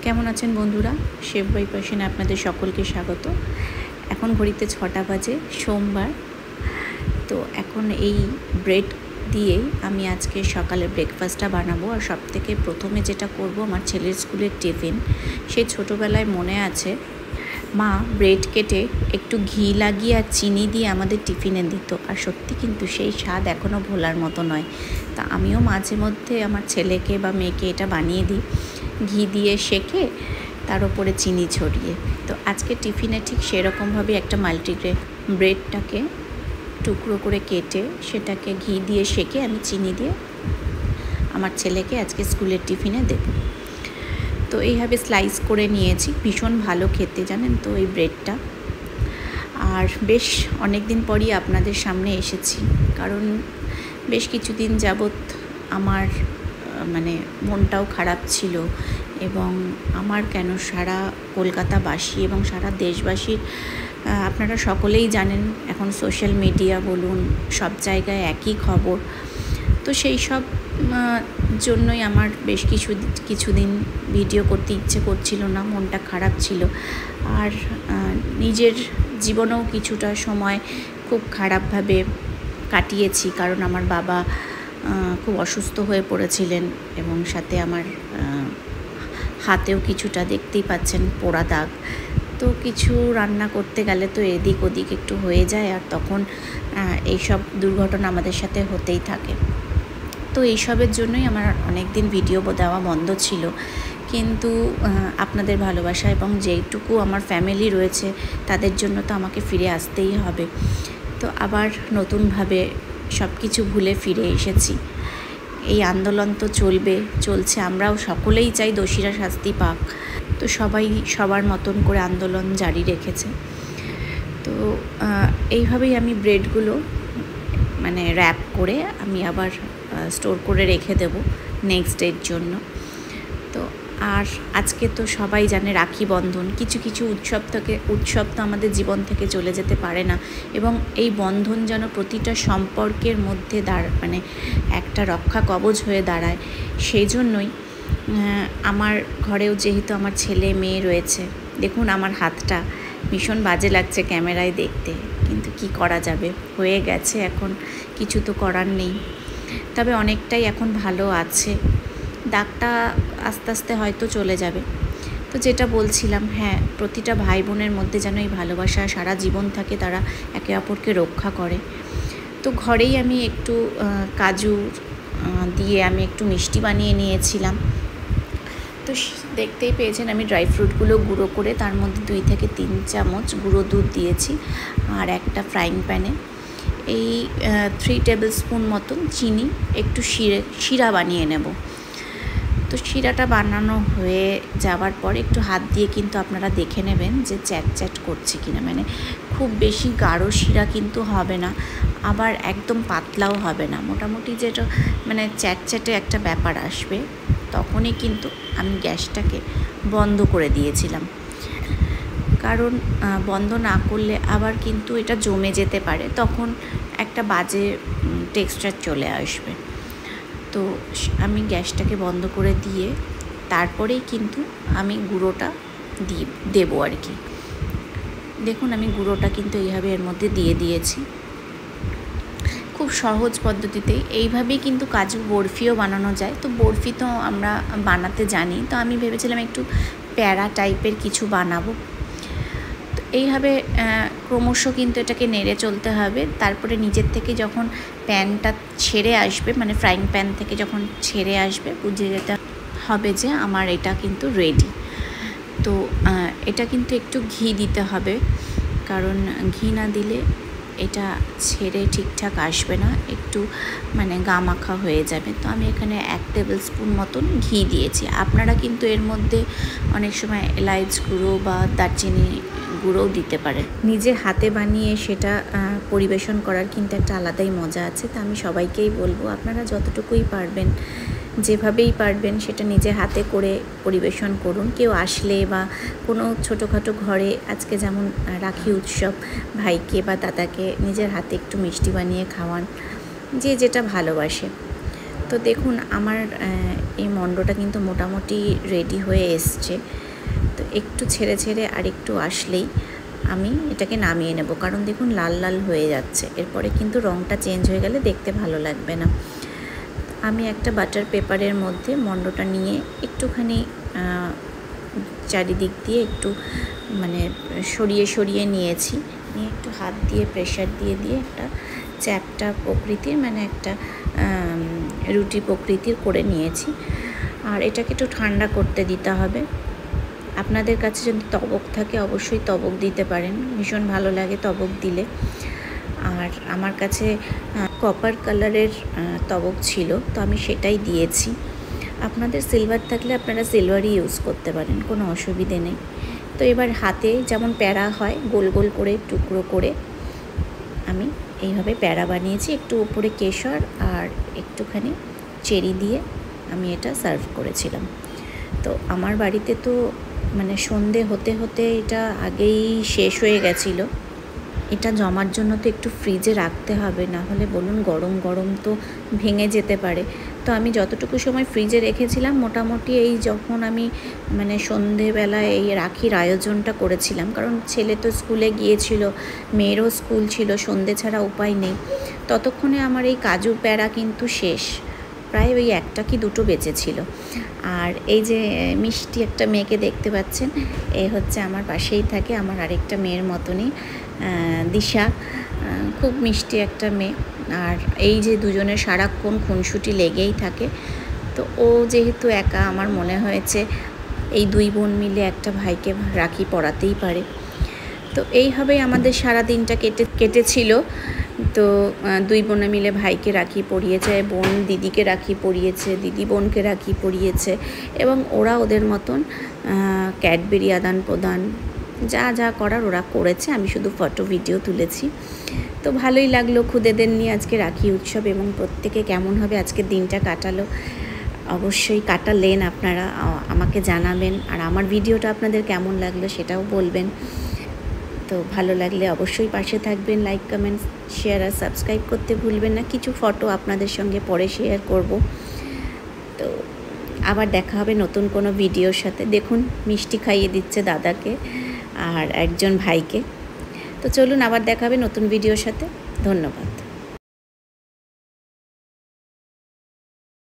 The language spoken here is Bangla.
কেমন আছেন বন্ধুরা? শেফ বাই প্যাশনে আপনাদের সকলকে স্বাগত। এখন ঘড়িতে 6টা বাজে, সোমবার। তো এখন এই ব্রেড দিয়েই আমি আজকে সকালে ব্রেকফাস্টটা বানাবো। আর সবথেকে প্রথমে যেটা করব, আমার ছেলের স্কুলের টিফিন। সেই ছোটোবেলায় মনে আছে, মা ব্রেড কেটে একটু ঘি লাগিয়ে আর চিনি দিয়ে আমাদের টিফিনে দিত। আর সত্যি কিন্তু সেই স্বাদ এখনও ভোলার মতো নয়। তা আমিও মাঝে মধ্যে আমার ছেলেকে বা মেয়েকে এটা বানিয়ে দিই, ঘি দিয়ে সেঁকে তার ওপরে চিনি ছড়িয়ে। তো আজকে টিফিনে ঠিক সেরকমভাবে একটা মাল্টিগ্রেন ব্রেডটাকে টুকরো করে কেটে সেটাকে ঘি দিয়ে সেঁকে আমি চিনি দিয়ে আমার ছেলেকে আজকে স্কুলের টিফিনে দেব। তো এইভাবে স্লাইস করে নিয়েছি। ভীষণ ভালো খেতে, জানেন তো এই ব্রেডটা। আর বেশ অনেক দিন পরই আপনাদের সামনে এসেছি, কারণ বেশ কিছুদিন যাবৎ আমার মনটাও খারাপ ছিল। এবং আমার কেন, সারা কলকাতাবাসী এবং সারা দেশবাসীর, আপনারা সকলেই জানেন এখন সোশ্যাল মিডিয়া বলুন, সব জায়গায় একই খবর। তো সেই সব জন্যই আমার বেশ কিছুদিন ভিডিও করতে ইচ্ছে করছিল না, মনটা খারাপ ছিল। আর নিজের জীবনেও কিছুটা সময় খুব খারাপভাবে কাটিয়েছি, কারণ আমার বাবা খুব অসুস্থ হয়ে পড়েছিলেন এবং সাথে আমার হাতেও কিছুটা, দেখতেই পাচ্ছেন, পোড়া দাগ। তো কিছু রান্না করতে গেলে তো এদিক ওদিক একটু হয়ে যায়, আর তখন এইসব দুর্ঘটনা আমাদের সাথে হতেই থাকে। তো এইসবের জন্যই আমার অনেক দিন ভিডিও দেওয়া বন্ধ ছিল। কিন্তু আপনাদের ভালোবাসা এবং যেইটুকু আমার ফ্যামিলি রয়েছে তাদের জন্য তো আমাকে ফিরে আসতেই হবে। তো আবার নতুনভাবে সব কিছু ভুলে ফিরে এসেছি। এই আন্দোলন তো চলছে, আমরাও সকলেই চাই দোষীরা শাস্তি পাক। তো সবাই সবার মতন করে আন্দোলন জারি রেখেছে। তো এইভাবেই আমি ব্রেডগুলো র্যাপ করে আমি আবার স্টোর করে রেখে দেব নেক্সট ডের জন্য। তো আর আজকে তো সবাই জানে রাখি বন্ধন। কিছু উৎসব তো আমাদের জীবন থেকে চলে যেতে পারে না, এবং এই বন্ধন যেন প্রতিটা সম্পর্কের মধ্যে একটা রক্ষা কবচ হয়ে দাঁড়ায়। সেই জন্যই আমার ঘরেও যেহেতু আমার ছেলে মেয়ে রয়েছে, দেখুন আমার হাতটা ভীষণ বাজে লাগছে ক্যামেরায় দেখতে, কিন্তু কি করা যাবে, হয়ে গেছে, এখন কিছু তো করার নেই। তবে অনেকটাই এখন ভালো আছে, দাগটা আস্তে আস্তে হয়তো চলে যাবে। তো যেটা বলছিলাম, হ্যাঁ, প্রতিটা ভাই বোনের মধ্যে যেন এই ভালোবাসা সারা জীবন থাকে, তারা একে অপরকে রক্ষা করে। তো ঘরেই আমি একটু কাজু দিয়ে আমি একটু মিষ্টি বানিয়ে নিয়েছিলাম। তো দেখতেই পেয়েছেন, আমি ড্রাই ফ্রুটগুলো গুঁড়ো করে তার মধ্যে 2 থেকে 3 চামচ গুঁড়ো দুধ দিয়েছি। আর একটা ফ্রাইং প্যানে এই 3 টেবিল স্পুন মতন চিনি, একটু শিরা বানিয়ে নেব। তো শিরাটা বানানো হয়ে যাওয়ার পর একটু হাত দিয়ে কিন্তু আপনারা দেখে নেবেন যে চ্যাট করছে কিনা। খুব বেশি গাঢ় শিরা কিন্তু হবে না, আবার একদম পাতলাও হবে না, মোটামুটি যেটা চ্যাটে একটা ব্যাপার আসবে। তখনই কিন্তু আমি গ্যাসটাকে বন্ধ করে দিয়েছিলাম, কারণ বন্ধ না করলে আবার কিন্তু এটা জমে যেতে পারে, তখন একটা বাজে টেক্সচার চলে আসবে। তো আমি গ্যাসটাকে বন্ধ করে দিয়ে তারপরেই কিন্তু আমি গুঁড়োটা দেবো আর কি। দেখুন আমি গুঁড়োটা কিন্তু এইভাবে এর মধ্যে দিয়ে দিয়েছি। খুব সহজ পদ্ধতিতে এইভাবেই কিন্তু কাজু বরফিও বানানো যায়। তো বরফি তো আমরা বানাতে জানি, তো আমি ভেবেছিলাম একটু প্যারা টাইপের কিছু বানাবো। তো এইভাবে ক্রমশ কিন্তু এটাকে নেড়ে চলতে হবে। তারপরে নিজের থেকে যখন প্যানটা ছেড়ে আসবে, ফ্রাইং প্যান থেকে যখন ছেড়ে আসবে, বুঝে যেতে হবে যে আমার এটা কিন্তু রেডি। তো এটা কিন্তু একটু ঘি দিতে হবে, কারণ ঘি না দিলে এটা ছেড়ে ঠিকঠাক আসবে না, একটু গা মাখা হয়ে যাবে। তো আমি এখানে 1 টেবিল স্পুন মতন ঘি দিয়েছি। আপনারা কিন্তু এর মধ্যে অনেক সময় এলাচ গুঁড়ো বা দারচিনি গুঁড়োও দিতে পারেন। নিজের হাতে বানিয়ে সেটা পরিবেশন করার কিন্তু একটা আলাদাই মজা আছে। তো আমি সবাইকেই বলবো, আপনারা যতটুকুই পারবেন, যেভাবেই পারবেন, সেটা নিজে হাতে করে পরিবেশন করুন। কেউ আসলে বা কোনো ছোটোখাটো ঘরে, আজকে যেমন রাখি উৎসব, ভাইকে বা দাদাকে নিজের হাতে একটু মিষ্টি বানিয়ে খাওয়ান, যে যেটা ভালোবাসে। তো তো দেখুন আমার এই মণ্ডটা কিন্তু মোটামুটি রেডি হয়ে এসছে। তো একটু ছেড়ে ছেড়ে আর একটু আসলেই আমি এটাকে নামিয়ে নেব, কারণ দেখুন লাল লাল হয়ে যাচ্ছে। এরপরে কিন্তু রঙটা চেঞ্জ হয়ে গেলে দেখতে ভালো লাগবে না। আমি একটা বাটার পেপারের মধ্যে মণ্ডটা নিয়ে একটুখানি চারিদিক দিয়ে একটু মানে সরিয়ে সরিয়ে নিয়েছি, নিয়ে একটু হাত দিয়ে প্রেশার দিয়ে দিয়ে একটা চ্যাপ্টা প্রকৃতির মানে একটা রুটি প্রকৃতির করে নিয়েছি। আর এটাকে একটু ঠান্ডা করতে দিতে হবে। আপনাদের কাছে যদি তবক থাকে অবশ্যই তবক দিতে পারেন, ভীষণ ভালো লাগে তবক দিলে। আর আমার কাছে কপার কালারের তবক ছিল, তো আমি সেটাই দিয়েছি। আপনাদের সিলভার থাকলে আপনারা সিলভারই ইউজ করতে পারেন, কোনো অসুবিধে নেই। তো এবার হাতে যেমন প্যাড়া হয় গোল গোল করে টুকরো করে আমি এইভাবে প্যাড়া বানিয়েছি। একটু উপরে কেশর আর একটুখানি চেরি দিয়ে আমি এটা সার্ভ করেছিলাম। তো আমার বাড়িতে তো মানে সন্ধে হতে হতে এটা আগেই শেষ হয়ে গেছিলো। এটা জমার জন্য তো একটু ফ্রিজে রাখতে হবে, না হলে বলুন গরম গরম তো ভেঙে যেতে পারে। তো আমি যতটুকু সময় ফ্রিজে রেখেছিলাম মোটামুটি এই যখন আমি মানে সন্ধেবেলায় এই রাখির আয়োজনটা করেছিলাম, কারণ ছেলে তো স্কুলে গিয়েছিল, মেয়েরও স্কুল ছিল, সন্ধে ছাড়া উপায় নেই। ততক্ষণে আমার এই কাজু প্যাড়া কিন্তু শেষ, প্রায় ওই একটা কি দুটো বেঁচেছিল। আর এই যে মিষ্টি একটা মেয়েকে দেখতে পাচ্ছেন, এ হচ্ছে আমার পাশেই থাকে, আমার আরেকটা মেয়ের মতনই, দিশা, খুব মিষ্টি একটা মেয়ে। আর এই যে দুজনের সারাক্ষণ খুনসুটি লেগেই থাকে। তো ও যেহেতু একা, আমার মনে হয়েছে এই দুই বোন মিলে একটা ভাইকে রাখি পরাতেই পারে। তো এইভাবেই আমাদের সারা দিনটা কেটেছিল। তো দুই বোনে মিলে ভাইকে রাখি পরিয়েছে, বোন দিদিকে রাখি পরিয়েছে, দিদি বোনকে রাখি পরিয়েছে, এবং ওরা ওদের মতন ক্যাডবেরি আদান প্রদান যা যা করার ওরা করেছে। আমি শুধু ফটো ভিডিও তুলেছি। তো ভালোই লাগলো খুদেদের নিয়ে আজকে রাখি উৎসব, এবং প্রত্যেকে কেমন হবে আজকের দিনটা কাটালো। অবশ্যই কাটালেন আপনারা, আমাকে জানাবেন। আর আমার ভিডিওটা আপনাদের কেমন লাগলো সেটাও বলবেন। তো ভালো লাগলে অবশ্যই পাশে থাকবেন, লাইক কমেন্ট শেয়ার আর সাবস্ক্রাইব করতে ভুলবেন না। কিছু ফটো আপনাদের সঙ্গে পরে শেয়ার করব। তো আবার দেখা হবে নতুন কোনো ভিডিওর সাথে। দেখুন মিষ্টি খাইয়ে দিচ্ছে দাদাকে আর একজন ভাইকে। তো চলুন আবার দেখা হবে নতুন ভিডিওর সাথে। ধন্যবাদ।